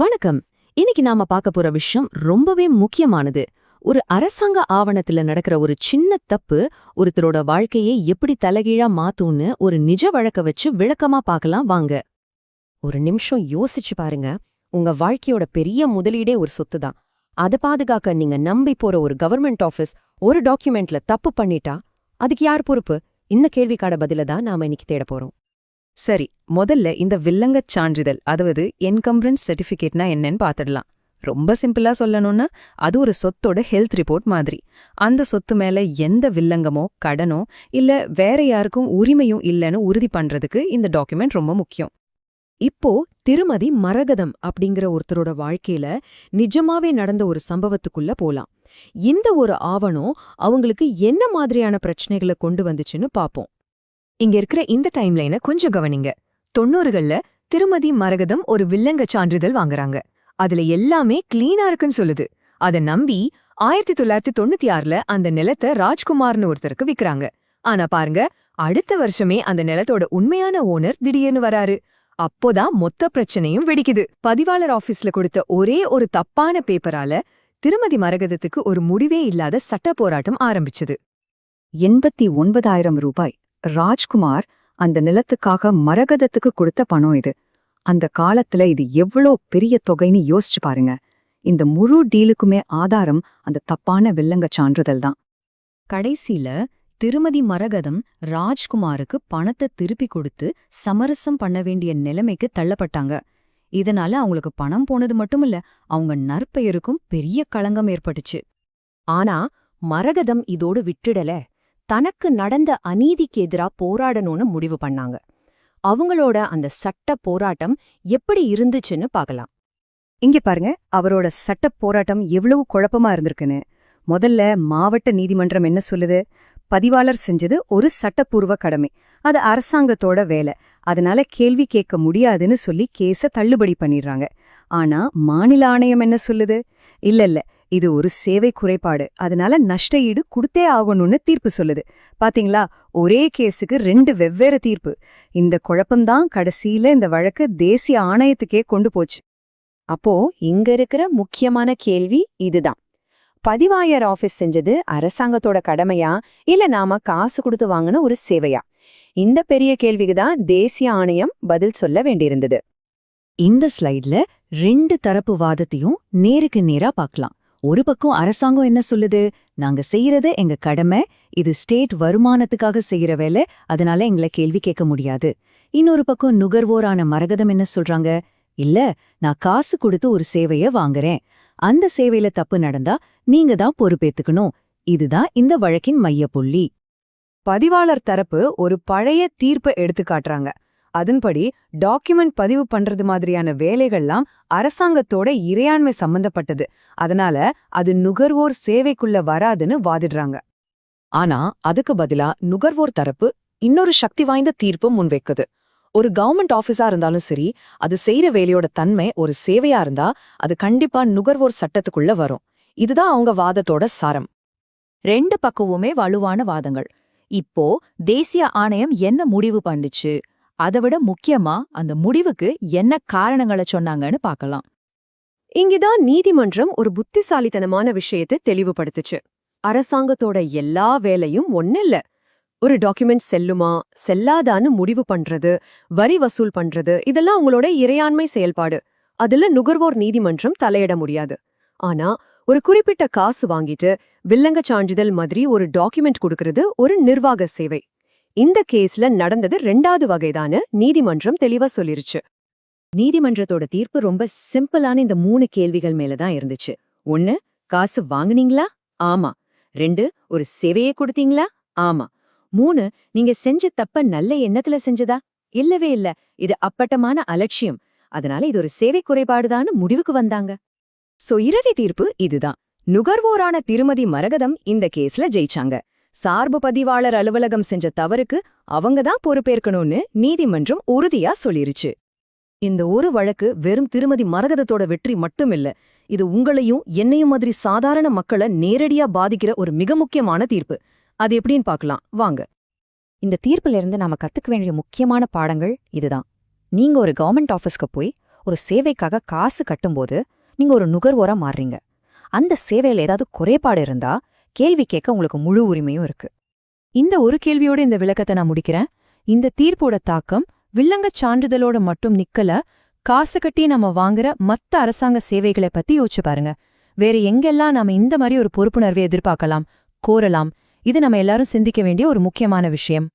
வணக்கம். இன்னைக்கு நாம பார்க்க போற விஷயம் ரொம்பவே முக்கியமானது. ஒரு அரசாங்க ஆவணத்துல நடக்கிற ஒரு சின்ன தப்பு ஒருத்தரோட வாழ்க்கையை எப்படி தலைகீழா மாத்தும்னு ஒரு நிஜ வழக்க வச்சு விளக்கமா பார்க்கலாம் வாங்க. ஒரு நிமிஷம் யோசிச்சு பாருங்க. உங்க வாழ்க்கையோட பெரிய முதலீடே ஒரு சொத்து தான். அதை பாதுகாக்க நீங்க நம்பி போற ஒரு கவர்மெண்ட் ஆபீஸ் ஒரு டாக்குமெண்ட்ல தப்பு பண்ணிட்டா அதுக்கு யார் பொறுப்பு? இந்த கேள்விக்கான பதில தான் நாம இன்னைக்கு தேட போறோம். சரி, முதல்ல இந்த வில்லங்கச் சான்றிதழ், அதாவது என்கம்பரன்ஸ் சர்டிஃபிகேட்னா என்னன்னு பார்த்துடலாம். ரொம்ப சிம்பிளா சொல்லணும்னா அது ஒரு சொத்தோட ஹெல்த் ரிப்போர்ட் மாதிரி. அந்த சொத்து மேல எந்த வில்லங்கமோ கடனோ இல்ல வேற யாருக்கும் உரிமையும் இல்லைன்னு உறுதி பண்றதுக்கு இந்த டாக்குமெண்ட் ரொம்ப முக்கியம். இப்போ திருமதி மரகதம் அப்படிங்கிற ஒருத்தரோட வாழ்க்கையில நிஜமாவே நடந்த ஒரு சம்பவத்துக்குள்ள போலாம். இந்த ஒரு ஆவணம் அவங்களுக்கு என்ன மாதிரியான பிரச்சனைகளை கொண்டு வந்துச்சுன்னு பாப்போம். இங்க இருக்கிற இந்த டைம்லைனை கொஞ்சம் கவனிங்க. 90கள்ல திருமதி மரகதம் ஒரு வில்லங்க சான்றிதழ் வாங்குறாங்க. அதுல எல்லாமே கிளீனா இருக்குன்னு சொல்லுது. அதை நம்பி 1996ல அந்த நிலத்தை ராஜ்குமார்னு ஒருத்தருக்கு விக்கிறாங்க. ஆனா பாருங்க, அடுத்த வருஷமே அந்த நிலத்தோட உண்மையான ஓனர் திடீர்னு வராரு. அப்போதான் மொத்த பிரச்சனையும் வெடிக்குது. பதிவாளர் ஆபீஸ்ல கொடுத்த ஒரே ஒரு தப்பான பேப்பரால திருமதி மரகதத்துக்கு ஒரு முடிவே இல்லாத சட்ட போராட்டம் ஆரம்பிச்சது. 89,000 ரூபாய் ராஜ்குமார் அந்த நிலத்துக்காக மரகதத்துக்கு கொடுத்த பணம் இது. அந்த காலத்துல இது எவ்வளோ பெரிய தொகைன்னு யோசிச்சு பாருங்க. இந்த முழு டீலுக்குமே ஆதாரம் அந்த தப்பான வில்லங்க சான்றிதழ் தான். கடைசியில திருமதி மரகதம் ராஜ்குமாருக்கு பணத்தை திருப்பி கொடுத்து சமரசம் பண்ண வேண்டிய நிலைமைக்கு தள்ளப்பட்டாங்க. இதனால அவங்களுக்கு பணம் போனது மட்டுமில்ல, அவங்க நற்பெயருக்கும் பெரிய களங்கம் ஏற்பட்டுச்சு. ஆனா மரகதம் இதோடு விட்டுடல. தனக்கு நடந்த அநீதிக்கு எதிரா போராடணும்னு முடிவு பண்ணாங்க. அவங்களோட அந்த சட்ட போராட்டம் எப்படி இருந்துச்சுன்னு பார்க்கலாம். இங்க பாருங்க, அவரோட சட்ட போராட்டம் எவ்வளவு குழப்பமா இருந்திருக்குன்னு. முதல்ல மாவட்ட நீதிமன்றம் என்ன சொல்லுது? பதிவாளர் செஞ்சது ஒரு சட்டப்பூர்வ கடமை, அது அரசாங்கத்தோட வேலை, அதனால கேள்வி கேட்க முடியாதுன்னு சொல்லி கேஸ தள்ளுபடி பண்ணிடுறாங்க. ஆனா மாநில ஆணையம் என்ன சொல்லுது? இல்ல, இது ஒரு சேவை குறைபாடு, அதனால நஷ்ட ஈடு கொடுத்தே ஆகணும்னு தீர்ப்பு சொல்லுது. பாத்தீங்களா, ஒரே கேஸுக்கு 2 வெவ்வேறு தீர்ப்பு. இந்த குழப்பம்தான் கடைசியில இந்த வழக்கு தேசிய ஆணையத்துக்கே கொண்டு போச்சு. அப்போ இங்க இருக்கிற முக்கியமான கேள்வி இதுதான். பதிவாயர் ஆபீஸ் செஞ்சது அரசாங்கத்தோட கடமையா இல்ல நாம காசு கொடுத்து வாங்கின ஒரு சேவையா? இந்த பெரிய கேள்விக்கு தான் தேசிய ஆணையம் பதில் சொல்ல வேண்டியிருந்தது. இந்த ஸ்லைட்ல 2 தரப்பு வாதத்தையும் நேருக்கு நேரா பார்க்கலாம். ஒரு பக்கம் அரசாங்கம் என்ன சொல்லுது? நாங்க செய்யறது எங்க கடமை, இது ஸ்டேட் வருமானத்துக்காக செய்யற வேலை, அதனால எங்களை கேள்வி கேட்க முடியாது. இன்னொரு பக்கம் நுகர்வோரான மரகதம் என்ன சொல்றாங்க? இல்ல, நான் காசு கொடுத்து ஒரு சேவைய வாங்குறேன், அந்த சேவையில தப்பு நடந்தா நீங்க தான் பொறுப்பேத்துக்கணும். இதுதான் இந்த வழக்கின் மையப்புள்ளி. பதிவாளர் தரப்பு ஒரு பழைய தீர்ப்பை எடுத்து காட்டுறாங்க. அதன்படி டாக்குமெண்ட் பதிவு பண்றது மாதிரியான வேலைகள்லாம் அரசாங்கத்தோட இறையாண்மை சம்பந்தப்பட்டது, அதனால அது நுகர்வோர் சேவைக்குள்ள வராதுன்னு வாதிடுறாங்க. ஆனா அதுக்கு பதிலா நுகர்வோர் தரப்பு இன்னொரு சக்தி வாய்ந்த தீர்ப்பு முன்வைக்குது. ஒரு கவர்மெண்ட் ஆபீஸா இருந்தாலும் சரி, அது செய்யற வேலையோட தன்மை ஒரு சேவையா இருந்தா அது கண்டிப்பா நுகர்வோர் சட்டத்துக்குள்ள வரும். இதுதான் அவங்க வாதத்தோட சாரம். 2 பக்கமுமே வலுவான வாதங்கள். இப்போ தேசிய ஆணையம் என்ன முடிவு பண்ணுச்சு, அதை விட முக்கியமா அந்த முடிவுக்கு என்ன காரணங்களை சொன்னாங்கன்னு பார்க்கலாம். இங்கதான் நீதிமன்றம் ஒரு புத்திசாலித்தனமான விஷயத்தை தெளிவுபடுத்துச்சு. அரசாங்கத்தோட எல்லா வேலையும் ஒன்னில்ல. ஒரு டாக்குமெண்ட் செல்லுமா செல்லாதான்னு முடிவு பண்றது, வரி வசூல் பண்றது, இதெல்லாம் உங்களோட இறையாண்மை செயல்பாடு. அதுல நுகர்வோர் நீதிமன்றம் தலையிட முடியாது. ஆனா ஒரு குறிப்பிட்ட காசு வாங்கிட்டு வில்லங்க சான்றிதழ் மாதிரி ஒரு டாக்குமெண்ட் கொடுக்கறது ஒரு நிர்வாக சேவை. இந்த கேஸ்ல நடந்தது 2வது வகைதான்னு நீதிமன்றம் தெளிவா சொல்லிருச்சு. நீதிமன்றத்தோட தீர்ப்பு ரொம்ப சிம்பிளான இந்த 3 கேள்விகள் மேலதான் இருந்துச்சு. 1, காசு வாங்குனீங்களா? ஆமா. 2, ஒரு சேவையை கொடுத்தீங்களா? ஆமா. 3, நீங்க செஞ்ச தப்ப நல்ல எண்ணத்துல செஞ்சதா? இல்லவே இல்ல, இது அப்பட்டமான அலட்சியம், அதனால இது ஒரு சேவை குறைபாடுதான்னு முடிவுக்கு வந்தாங்க. சோ இறுதி தீர்ப்பு இதுதான். நுகர்வோரான திருமதி மரகதம் இந்த கேஸ்ல ஜெயிச்சாங்க. சார்பு பதிவாளர் அலுவலகம் செஞ்ச தவறுக்கு அவங்க தான் பொறுப்பேற்கணும்னு நீதிமன்றம் உறுதியா சொல்லிருச்சு. இந்த ஒரு வழக்கு வெறும் திருமதி மரகதத்தோட வெற்றி மட்டுமில்ல, இது உங்களையும் என்னையும் மாதிரி சாதாரண மக்களை நேரடியா பாதிக்கிற ஒரு மிக முக்கியமான தீர்ப்பு. அது எப்படின்னு பார்க்கலாம் வாங்க. இந்த தீர்ப்புல இருந்து நாம கத்துக்க வேண்டிய முக்கியமான பாடங்கள் இதுதான். நீங்க ஒரு கவர்மெண்ட் ஆபீஸ்க்கு போய் ஒரு சேவைக்காக காசு கட்டும்போது நீங்க ஒரு நுகர்வோரா மாறுறீங்க. அந்த சேவையில ஏதாவது குறைபாடு இருந்தா கேள்வி கேட்க உங்களுக்கு முழு உரிமையும் இருக்கு. இந்த ஒரு கேள்வியோட இந்த விளக்கத்தை நான் முடிக்கிறேன். இந்த தீர்ப்போட தாக்கம் வில்லங்கச் சான்றிதழோட மட்டும் நிக்கல, காசு கட்டி நம்ம வாங்குற மத்த அரசாங்க சேவைகளை பத்தி யோசிச்சு பாருங்க. வேற எங்கெல்லாம் நாம இந்த மாதிரி ஒரு பொறுப்புணர்வை எதிர்பார்க்கலாம், கோரலாம்? இது நம்ம எல்லாரும் சிந்திக்க வேண்டிய ஒரு முக்கியமான விஷயம்.